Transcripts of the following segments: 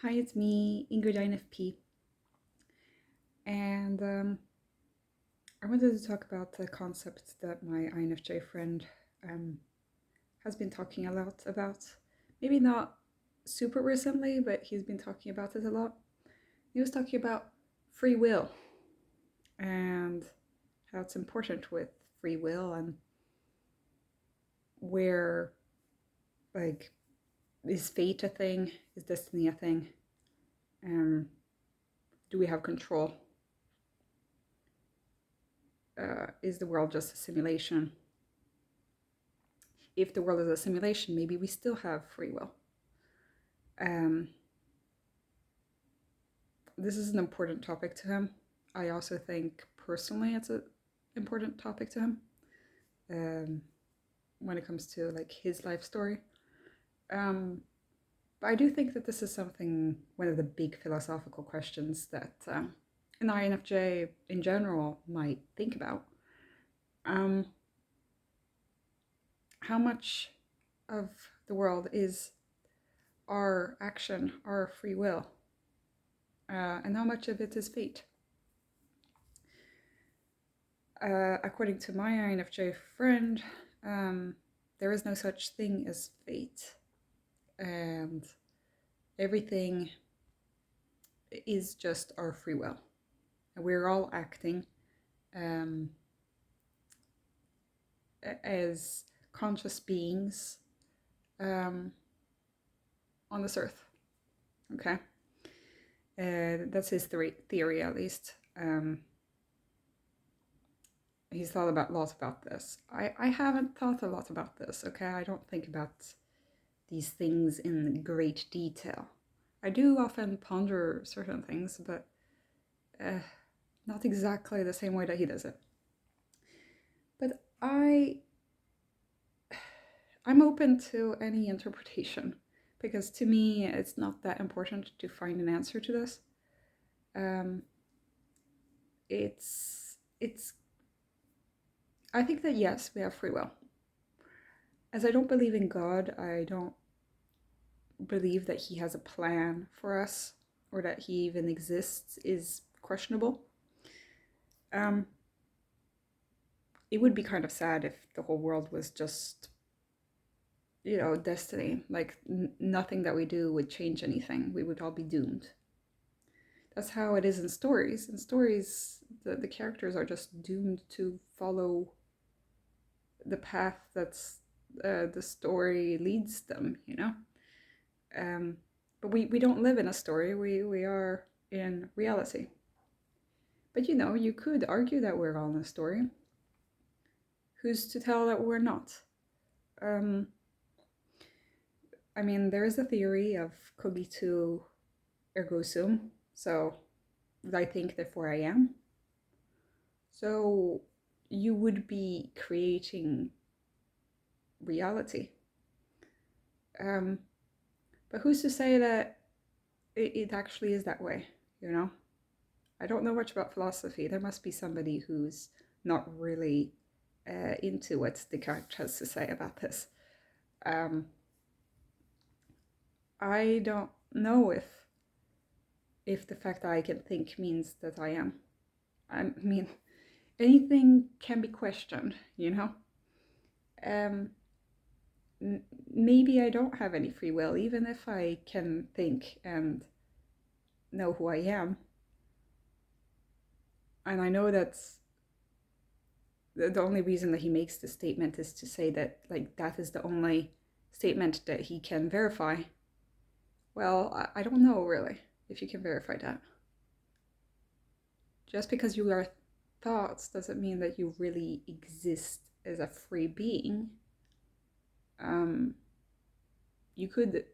Hi, it's me, Ingrid INFP, and I wanted to talk about the concept that my INFJ friend um, has been talking a lot about. Maybe not super recently, but he's been talking about it a lot. He was talking about free will and how it's important with free will and where, like, is fate a thing? Is destiny a thing? Um, do we have control? Is the world just a simulation? If the world is a simulation, maybe we still have free will. Um, this is an important topic to him. I also think personally it's an important topic to him when it comes to like his life story. But I do think that this is something, one of the big philosophical questions that an INFJ in general might think about. Um, how much of the world is our action, our free will, and how much of it is fate? According to my INFJ friend, there is no such thing as fate, and everything is just our free will. And we're all acting um, as conscious beings on this earth. Okay, that's his theory at least. He's thought about lots about this. I haven't thought a lot about this. Okay, I don't think about these things in great detail. I do often ponder certain things, but not exactly the same way that he does it. But I'm open to any interpretation because to me it's not that important to find an answer to this. It's I think that yes, we have free will. As I don't believe in God, I don't believe that he has a plan for us or that he even exists is questionable. It would be kind of sad if the whole world was just, destiny. Like nothing that we do would change anything. We would all be doomed. That's how it is in stories. In stories, the characters are just doomed to follow the path that's the story leads them. But we don't live in a story. We are in reality. But you could argue that we're all in a story. Who's to tell that we're not? Um, I mean, there is a theory of cogito ergo sum. So I think, therefore I am. So you would be creating reality. But who's to say that it actually is that way, you know? I don't know much about philosophy. There must be somebody who's not really into what Descartes has to say about this. I don't know if the fact that I can think means that I am. I mean, anything can be questioned, you know? Um, maybe I don't have any free will, even if I can think and know who I am. And I know that's the only reason that he makes this statement is to say that, like, that is the only statement that he can verify. Well, I don't know really if you can verify that. Just because you are thoughts doesn't mean that you really exist as a free being.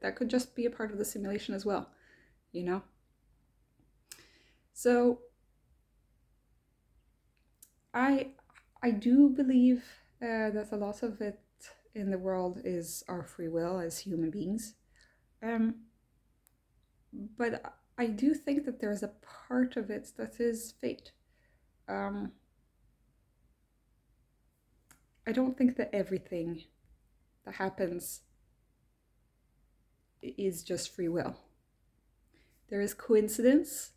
That could just be a part of the simulation as well, you know? So I I do believe that a lot of it in the world is our free will as human beings. Um, but I do think that there's a part of it that is fate. Um, I don't think that everything that happens is just free will. there is coincidence,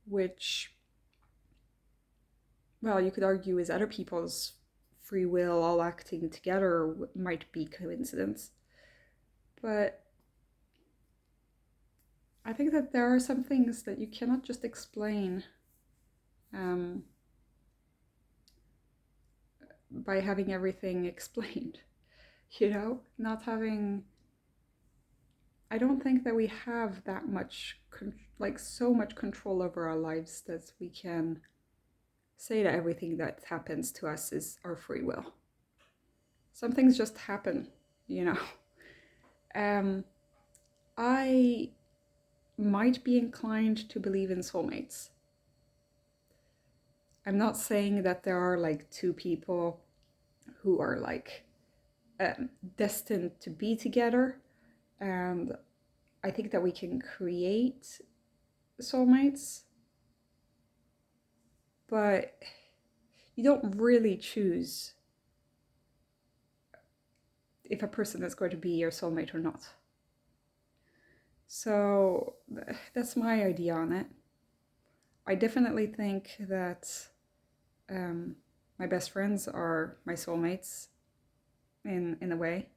which, well, you could argue is other people's free will all acting together might be coincidence. But I think that there are some things that you cannot just explain by having everything explained. Not having. I don't think that we have that much, so much control over our lives that we can say that everything that happens to us is our free will. Some things just happen, you know. I might be inclined to believe in soulmates. I'm not saying that there are like two people who are like destined to be together, and I think that we can create soulmates, but you don't really choose if a person is going to be your soulmate or not. So that's my idea on it. I definitely think that my best friends are my soulmates in a way.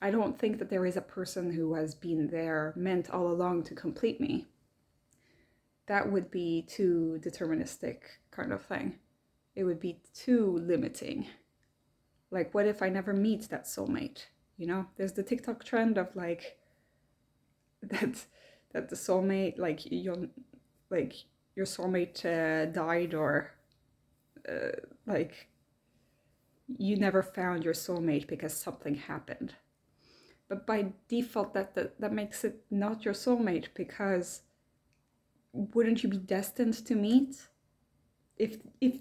I don't think that there is a person who has been there meant all along to complete me. That would be too deterministic kind of thing. It would be too limiting. Like, what if I never meet that soulmate? There's the TikTok trend of like that the soulmate, like your soulmate died, or like you never found your soulmate because something happened. But by default, that makes it not your soulmate, because wouldn't you be destined to meet? If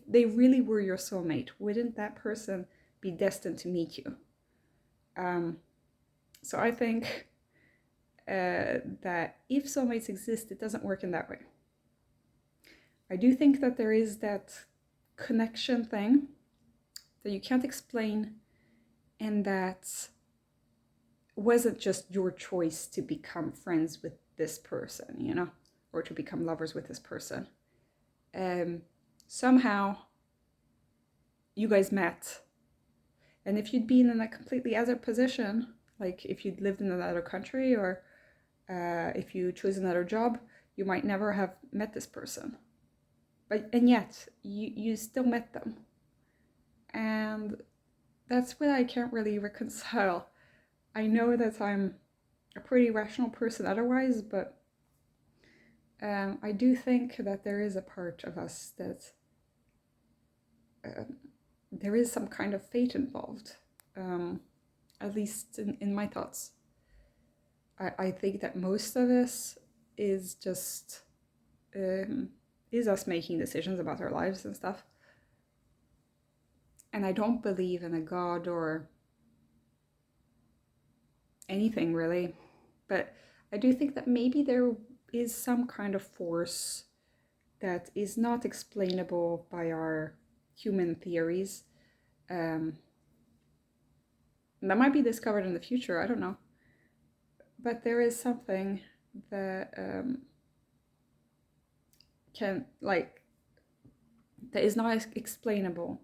they really were your soulmate, wouldn't that person be destined to meet you? So I think that if soulmates exist, it doesn't work in that way. I do think that there is that connection thing that you can't explain, and that wasn't just your choice to become friends with this person, or to become lovers with this person. Somehow you guys met. And if you'd been in a completely other position, like if you'd lived in another country, or if you chose another job, you might never have met this person. And yet, you still met them. And that's what I can't really reconcile. I know that I'm a pretty rational person otherwise, but I do think that there is a part of us that there is some kind of fate involved, at least in my thoughts. I think that most of this is just is us making decisions about our lives and stuff. And I don't believe in a god or anything really, but I do think that maybe there is some kind of force that is not explainable by our human theories. That might be discovered in the future, I don't know. But there is something that that is not explainable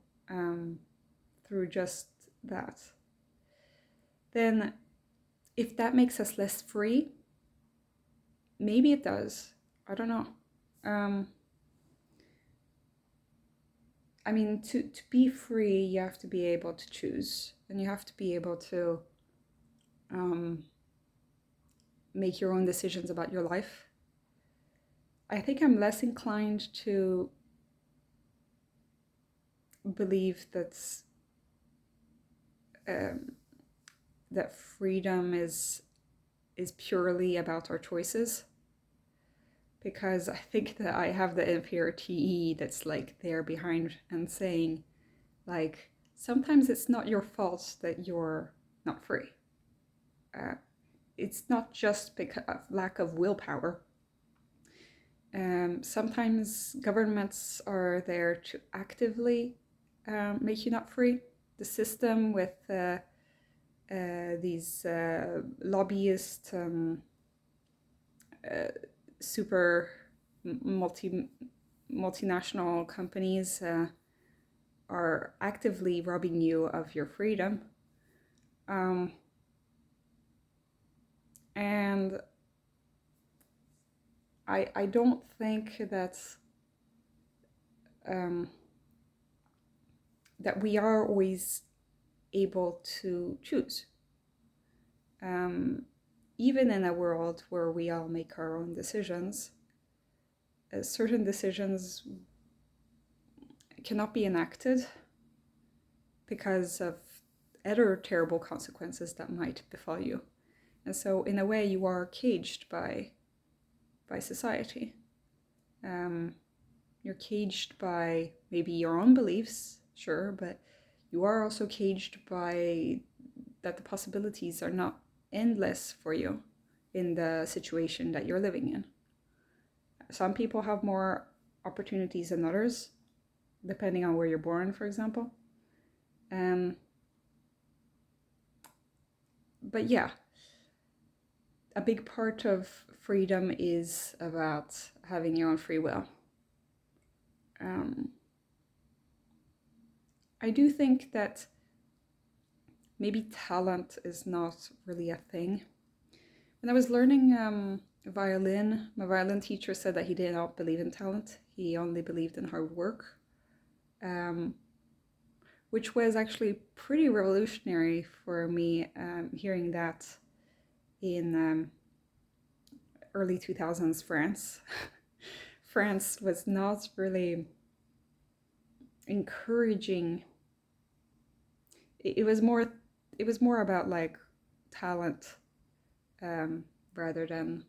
through just that. Then if that makes us less free, maybe it does. I don't know. I mean, to be free, you have to be able to choose, and you have to be able to make your own decisions about your life. I think I'm less inclined to believe that freedom is purely about our choices, because I think that I have the inferior TE that's like there behind and saying, like, sometimes it's not your fault that you're not free. It's not just because of lack of willpower. Sometimes governments are there to actively make you not free. The system with these lobbyist super multinational companies are actively robbing you of your freedom. And I don't think that we are always able to choose. Even in a world where we all make our own decisions, certain decisions cannot be enacted because of other terrible consequences that might befall you. And so in a way you are caged by society. You're caged by maybe your own beliefs, sure, but you are also caged by that the possibilities are not endless for you in the situation that you're living in. Some people have more opportunities than others, depending on where you're born, for example. But yeah, a big part of freedom is about having your own free will. I do think that maybe talent is not really a thing. When I was learning violin, my violin teacher said that he did not believe in talent. He only believed in hard work, which was actually pretty revolutionary for me, hearing that in early 2000s France. France was not really encouraging. It was more about like talent rather than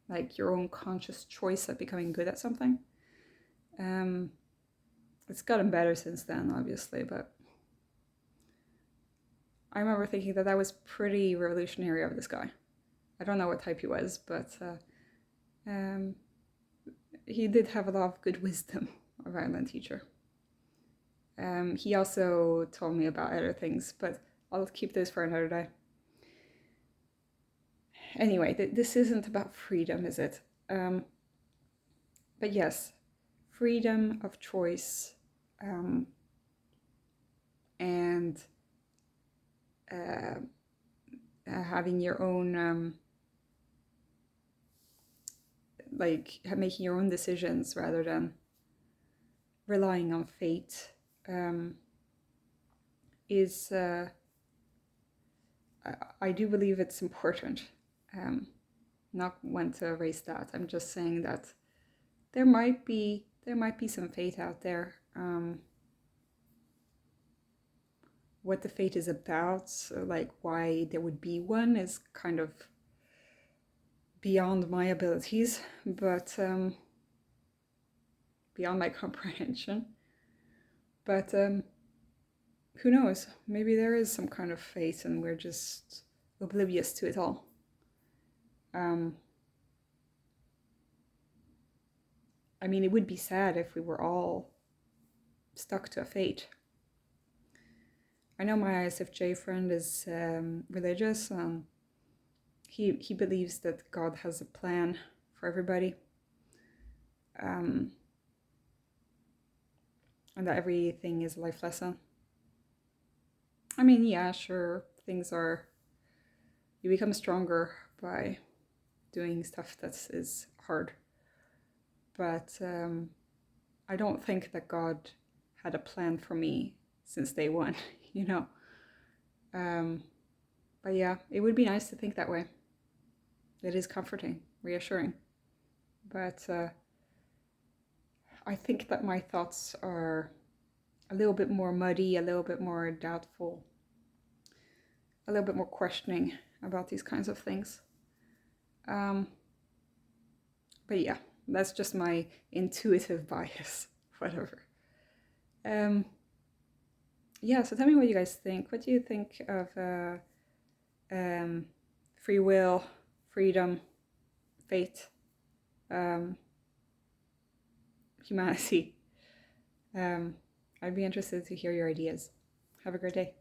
like your own conscious choice at becoming good at something. It's gotten better since then, obviously, but I remember thinking that was pretty revolutionary of this guy. I don't know what type he was, but he did have a lot of good wisdom, a violin teacher. He also told me about other things, but I'll keep this for another day. Anyway, this isn't about freedom, is it? But yes, freedom of choice and having your own, like making your own decisions rather than relying on fate is, I do believe it's important. Not want to erase that. I'm just saying that there might be some fate out there. What the fate is about, so like why there would be one, is kind of beyond my abilities, but beyond my comprehension. But who knows? Maybe there is some kind of fate and we're just oblivious to it all. I mean, it would be sad if we were all stuck to a fate. I know my ISFJ friend is religious, and he believes that God has a plan for everybody, and that everything is a life lesson. I mean, yeah, sure, you become stronger by doing stuff that is hard, but I don't think that God had a plan for me since day one, you know. But yeah, it would be nice to think that way. It is comforting, reassuring. But I think that my thoughts are a little bit more muddy, a little bit more doubtful, a little bit more questioning about these kinds of things. But yeah, that's just my intuitive bias, whatever. Yeah, so tell me what you guys think. What do you think of free will, freedom, fate, humanity? I'd be interested to hear your ideas. Have a great day.